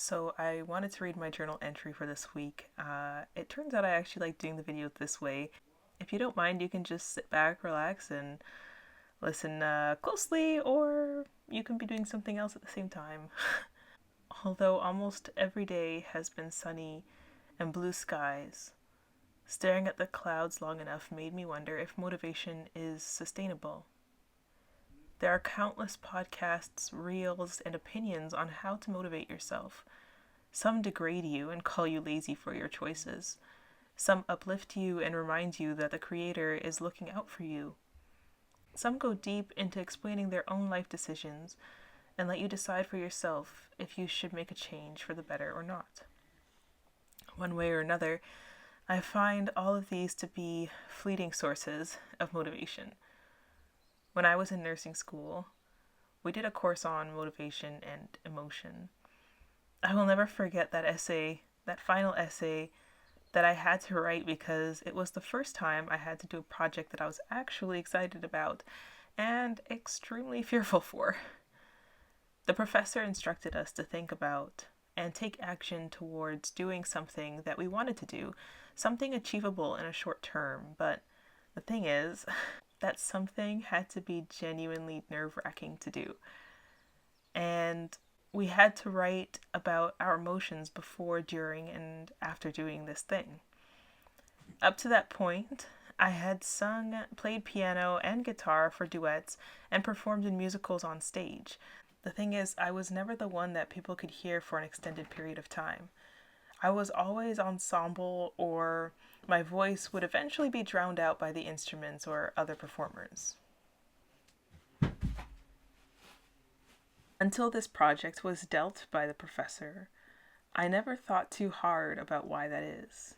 So I wanted to read my journal entry for this week. It turns out I actually like doing the video this way. If you don't mind, you can just sit back, relax, and listen closely, or you can be doing something else at the same time. Although almost every day has been sunny and blue skies, staring at the clouds long enough made me wonder if motivation is sustainable. There are countless podcasts, reels, and opinions on how to motivate yourself. Some degrade you and call you lazy for your choices. Some uplift you and remind you that the Creator is looking out for you. Some go deep into explaining their own life decisions and let you decide for yourself if you should make a change for the better or not. One way or another, I find all of these to be fleeting sources of motivation. When I was in nursing school, we did a course on motivation and emotion. I will never forget that final essay that I had to write because it was the first time I had to do a project that I was actually excited about and extremely fearful for. The professor instructed us to think about and take action towards doing something that we wanted to do, something achievable in a short term, but the thing is, that something had to be genuinely nerve-wracking to do. And we had to write about our emotions before, during, and after doing this thing. Up to that point, I had sung, played piano and guitar for duets, and performed in musicals on stage. The thing is, I was never the one that people could hear for an extended period of time. I was always ensemble, or my voice would eventually be drowned out by the instruments or other performers. Until this project was dealt by the professor, I never thought too hard about why that is.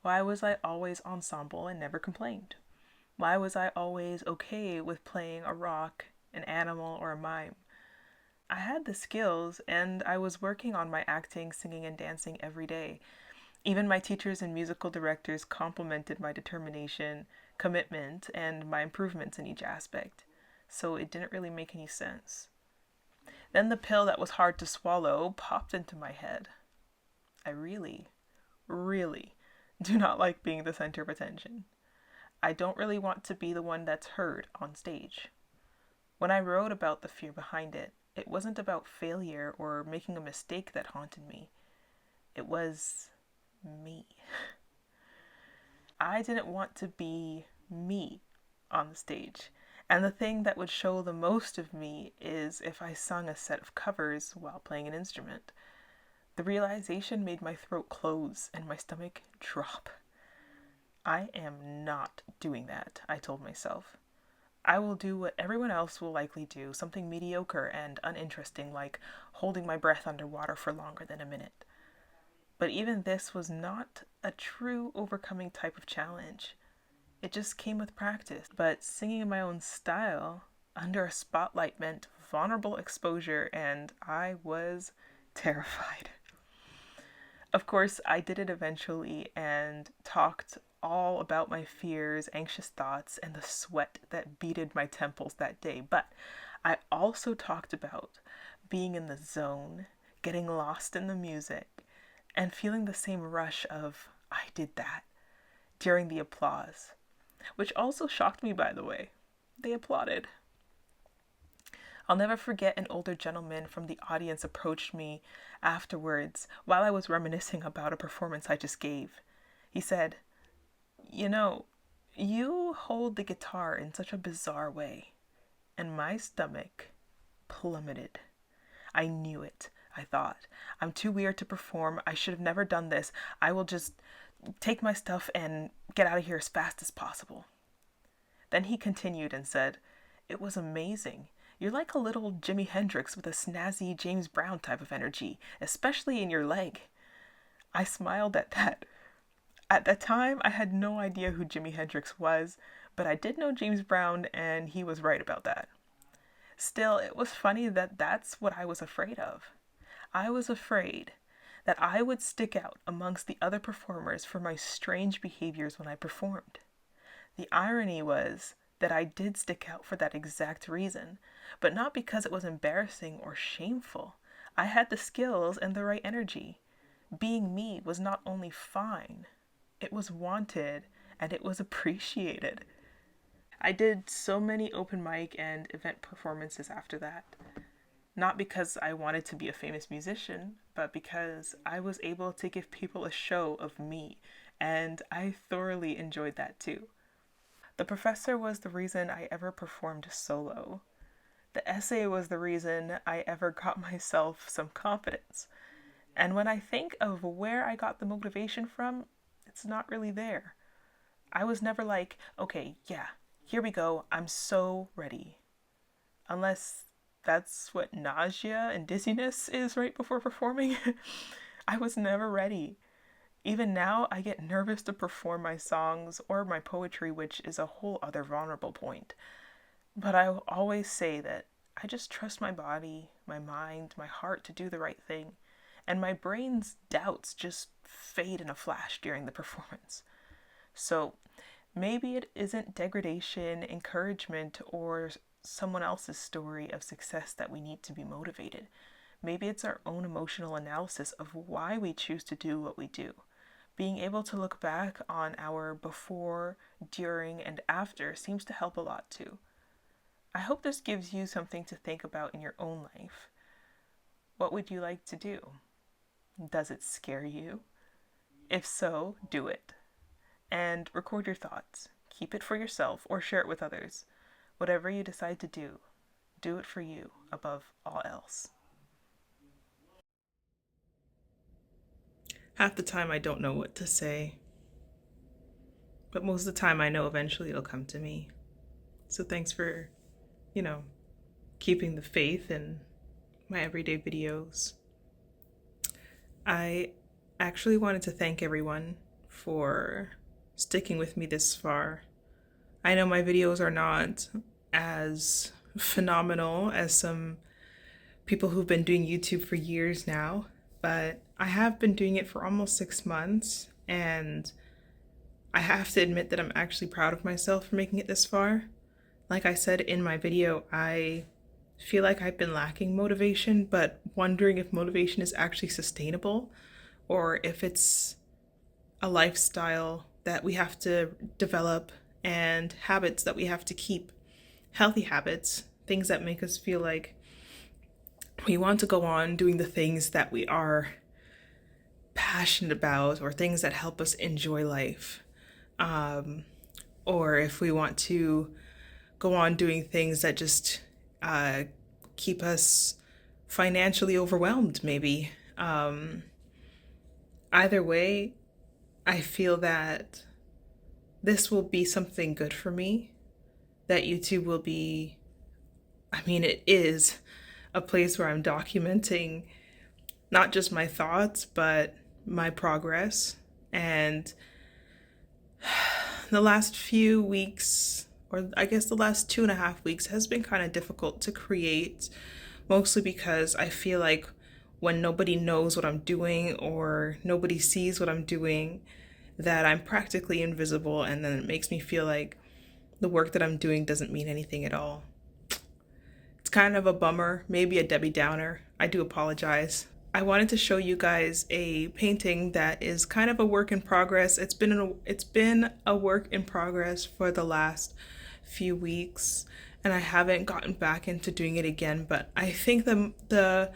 Why was I always ensemble and never complained? Why was I always okay with playing a rock, an animal, or a mime? I had the skills, and I was working on my acting, singing, and dancing every day. Even my teachers and musical directors complimented my determination, commitment, and my improvements in each aspect. So it didn't really make any sense. Then the pill that was hard to swallow popped into my head. I really, really do not like being the center of attention. I don't really want to be the one that's heard on stage. When I wrote about the fear behind it, it wasn't about failure or making a mistake that haunted me. It was me. I didn't want to be me on the stage. And the thing that would show the most of me is if I sung a set of covers while playing an instrument. The realization made my throat close and my stomach drop. I am not doing that, I told myself. I will do what everyone else will likely do, something mediocre and uninteresting like holding my breath underwater for longer than a minute. But even this was not a true overcoming type of challenge. It just came with practice. But singing in my own style, under a spotlight, meant vulnerable exposure, and I was terrified. Of course, I did it eventually and talked all about my fears, anxious thoughts, and the sweat that beaded my temples that day. But I also talked about being in the zone, getting lost in the music, and feeling the same rush of, I did that, during the applause. Which also shocked me, by the way. They applauded. I'll never forget an older gentleman from the audience approached me afterwards while I was reminiscing about a performance I just gave. He said, "You know, you hold the guitar in such a bizarre way." And my stomach plummeted. I knew it. I thought, I'm too weird to perform. I should have never done this. I will just take my stuff and get out of here as fast as possible. Then he continued and said, "It was amazing. You're like a little Jimi Hendrix with a snazzy James Brown type of energy, especially in your leg." I smiled at that. At that time, I had no idea who Jimi Hendrix was, but I did know James Brown, and he was right about that. Still, it was funny that that's what I was afraid of. I was afraid that I would stick out amongst the other performers for my strange behaviors when I performed. The irony was that I did stick out for that exact reason, but not because it was embarrassing or shameful. I had the skills and the right energy. Being me was not only fine, it was wanted and it was appreciated. I did so many open mic and event performances after that. Not because I wanted to be a famous musician, but because I was able to give people a show of me, and I thoroughly enjoyed that too. The professor was the reason I ever performed solo. The essay was the reason I ever got myself some confidence. And when I think of where I got the motivation from, it's not really there. I was never like, okay, yeah, here we go, I'm so ready. Unless that's what nausea and dizziness is right before performing. I was never ready. Even now, I get nervous to perform my songs or my poetry, which is a whole other vulnerable point. But I always say that I just trust my body, my mind, my heart to do the right thing, and my brain's doubts just fade in a flash during the performance. So maybe it isn't degradation, encouragement, or someone else's story of success that we need to be motivated. Maybe it's our own emotional analysis of why we choose to do what we do. Being able to look back on our before, during, and after seems to help a lot too. I hope this gives you something to think about in your own life. What would you like to do? Does it scare you? If so, do it. And record your thoughts. Keep it for yourself or share it with others. Whatever you decide to do it for you above all else. Half the time I don't know what to say, but most of the time I know eventually it'll come to me. So thanks for, you know, keeping the faith in my everyday videos. I actually wanted to thank everyone for sticking with me this far. I know my videos are not as phenomenal as some people who've been doing YouTube for years now, but I have been doing it for almost 6 months, and I have to admit that I'm actually proud of myself for making it this far. Like I said in my video, I feel like I've been lacking motivation, but wondering if motivation is actually sustainable or if it's a lifestyle that we have to develop and habits that we have to keep. Healthy habits, things that make us feel like we want to go on doing the things that we are passionate about or things that help us enjoy life. Or if we want to go on doing things that just keep us financially overwhelmed, maybe. Either way, I feel that this will be something good for me, that YouTube will be, it is a place where I'm documenting not just my thoughts, but my progress. And the last few weeks, or I guess the last 2.5 weeks, has been kind of difficult to create, mostly because I feel like when nobody knows what I'm doing or nobody sees what I'm doing, that I'm practically invisible, and then it makes me feel like the work that I'm doing doesn't mean anything at all. It's kind of a bummer, maybe a Debbie Downer. I do apologize. I wanted to show you guys a painting that is kind of a work in progress. It's been a work in progress for the last few weeks, and I haven't gotten back into doing it again, but I think the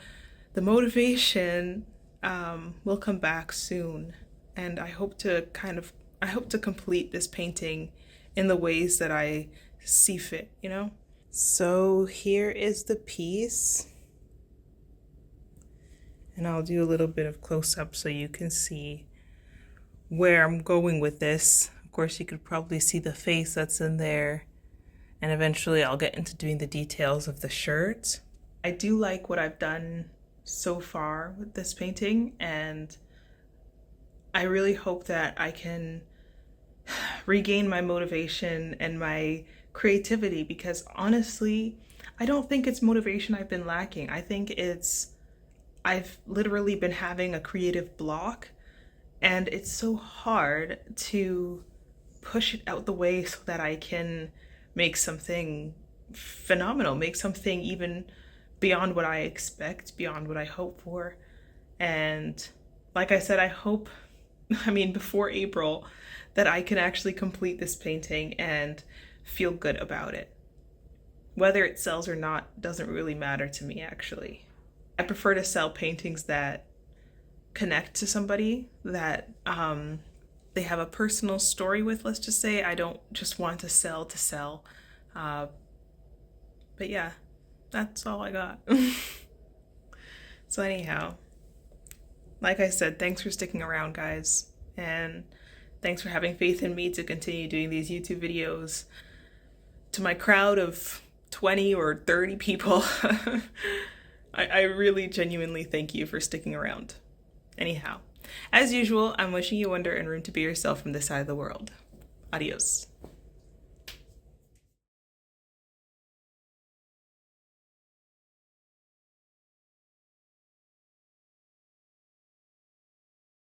motivation will come back soon, and I hope to complete this painting in the ways that I see fit, you know? So here is the piece, and I'll do a little bit of close-up so you can see where I'm going with this. Of course, you could probably see the face that's in there, and eventually I'll get into doing the details of the shirt. I do like what I've done so far with this painting, and I really hope that I can regain my motivation and my creativity, because honestly, I don't think it's motivation I've been lacking. I think I've literally been having a creative block, and it's so hard to push it out the way so that I can make something phenomenal, make something even beyond what I expect, beyond what I hope for. And like I said, I hope, before April, that I can actually complete this painting and feel good about it. Whether it sells or not doesn't really matter to me, actually. I prefer to sell paintings that connect to somebody, that they have a personal story with, let's just say. I don't just want to sell to sell. But yeah, that's all I got. So anyhow, like I said, thanks for sticking around, guys. And thanks for having faith in me to continue doing these YouTube videos. To my crowd of 20 or 30 people, I really genuinely thank you for sticking around. Anyhow, as usual, I'm wishing you wonder and room to be yourself from this side of the world. Adios.